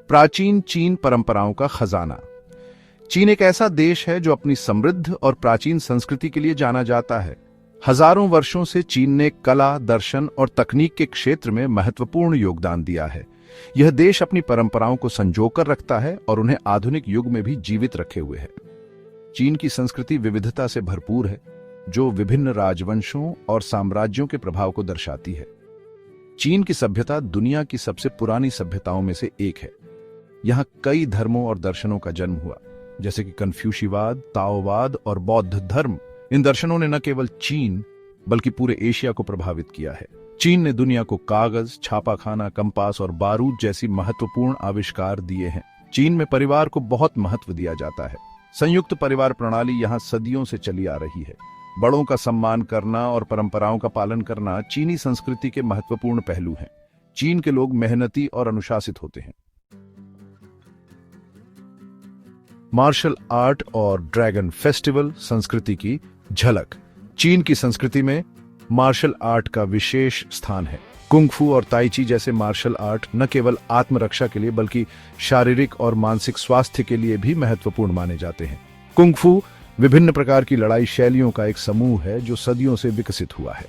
प्राचीन चीन परंपराओं का खजाना। चीन एक ऐसा देश है जो अपनी समृद्ध और प्राचीन संस्कृति के लिए जाना जाता है। हजारों वर्षों से चीन ने कला, दर्शन और तकनीक के क्षेत्र में महत्वपूर्ण योगदान दिया है। यह देश अपनी परंपराओं को संजोकर रखता है और उन्हें आधुनिक युग में भी जीवित रखे हुए है। चीन की संस्कृति विविधता से भरपूर है, जो विभिन्न राजवंशों और साम्राज्यों के प्रभाव को दर्शाती है। चीन की सभ्यता दुनिया की सबसे पुरानी सभ्यताओं में से एक है। यहाँ कई धर्मों और दर्शनों का जन्म हुआ, जैसे कि कन्फ्यूशीवाद, ताओवाद और बौद्ध धर्म। इन दर्शनों ने न केवल चीन बल्कि पूरे एशिया को प्रभावित किया है। चीन ने दुनिया को कागज, छापाखाना, कंपास और बारूद जैसी महत्वपूर्ण आविष्कार दिए हैं। चीन में परिवार को बहुत महत्व दिया जाता है। संयुक्त परिवार प्रणाली यहाँ सदियों से चली आ रही है। बड़ों का सम्मान करना और परंपराओं का पालन करना चीनी संस्कृति के महत्वपूर्ण पहलू हैं। चीन के लोग मेहनती और अनुशासित होते हैं। मार्शल आर्ट और ड्रैगन फेस्टिवल संस्कृति की झलक। चीन की संस्कृति में मार्शल आर्ट का विशेष स्थान है। कुंग-फू और ताई ची जैसे मार्शल आर्ट न केवल आत्मरक्षा के लिए बल्कि शारीरिक और मानसिक स्वास्थ्य के लिए भी महत्वपूर्ण माने जाते हैं। कुंग-फू विभिन्न प्रकार की लड़ाई शैलियों का एक समूह है जो सदियों से विकसित हुआ है।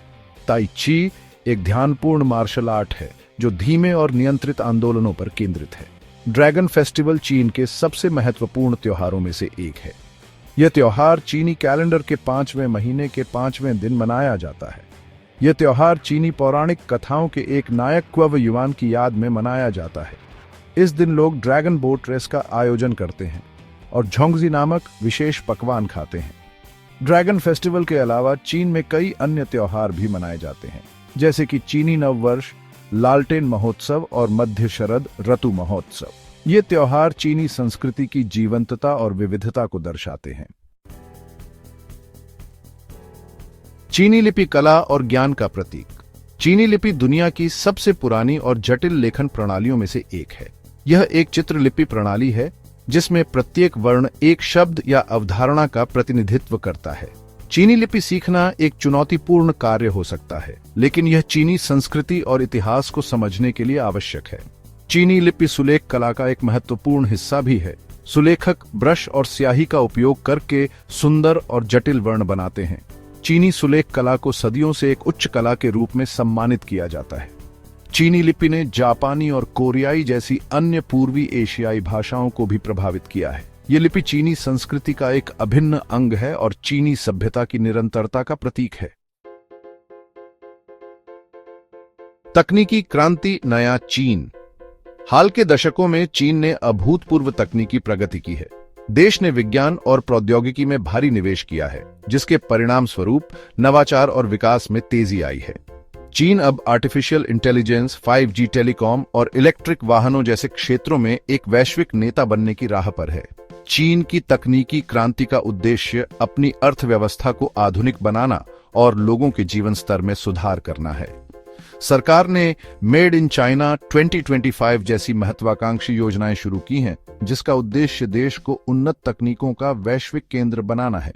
ताई ची एक ध्यानपूर्ण मार्शल आर्ट है जो धीमे और नियंत्रित आंदोलनों पर केंद्रित है। ड्रैगन फेस्टिवल चीन के सबसे महत्वपूर्ण त्योहारों में से एक है। यह त्योहार चीनी कैलेंडर के 5वें महीने के 5वें दिन मनाया जाता है। यह त्योहार चीनी पौराणिक कथाओं के एक नायक क्वव युआन की याद में मनाया जाता है। इस दिन लोग ड्रैगन बोट रेस का आयोजन करते हैं और झोंगजी नामक विशेष पकवान खाते हैं। ड्रैगन फेस्टिवल के अलावा चीन में कई अन्य त्योहार भी मनाए जाते हैं, जैसे कि चीनी नववर्ष, लालटेन महोत्सव और मध्य शरद ऋतु महोत्सव। ये त्योहार चीनी संस्कृति की जीवंतता और विविधता को दर्शाते हैं। चीनी लिपि कला और ज्ञान का प्रतीक। चीनी लिपि दुनिया की सबसे पुरानी और जटिल लेखन प्रणालियों में से एक है। यह एक चित्रलिपि प्रणाली है जिसमें प्रत्येक वर्ण एक शब्द या अवधारणा का प्रतिनिधित्व करता है। चीनी लिपि सीखना एक चुनौतीपूर्ण कार्य हो सकता है, लेकिन यह चीनी संस्कृति और इतिहास को समझने के लिए आवश्यक है। चीनी लिपि सुलेख कला का एक महत्वपूर्ण हिस्सा भी है। सुलेखक ब्रश और स्याही का उपयोग करके सुंदर और जटिल वर्ण बनाते हैं। चीनी सुलेख कला को सदियों से एक उच्च कला के रूप में सम्मानित किया जाता है। चीनी लिपि ने जापानी और कोरियाई जैसी अन्य पूर्वी एशियाई भाषाओं को भी प्रभावित किया है। ये लिपि चीनी संस्कृति का एक अभिन्न अंग है और चीनी सभ्यता की निरंतरता का प्रतीक है। तकनीकी क्रांति, नया चीन। हाल के दशकों में चीन ने अभूतपूर्व तकनीकी प्रगति की है। देश ने विज्ञान और प्रौद्योगिकी में भारी निवेश किया है, जिसके परिणाम स्वरूप नवाचार और विकास में तेजी आई है। चीन अब आर्टिफिशियल इंटेलिजेंस, 5G टेलीकॉम और इलेक्ट्रिक वाहनों जैसे क्षेत्रों में एक वैश्विक नेता बनने की राह पर है। चीन की तकनीकी क्रांति का उद्देश्य अपनी अर्थव्यवस्था को आधुनिक बनाना और लोगों के जीवन स्तर में सुधार करना है। सरकार ने मेड इन चाइना 2025 जैसी महत्वाकांक्षी योजनाएं शुरू की हैं, जिसका उद्देश्य देश को उन्नत तकनीकों का वैश्विक केंद्र बनाना है।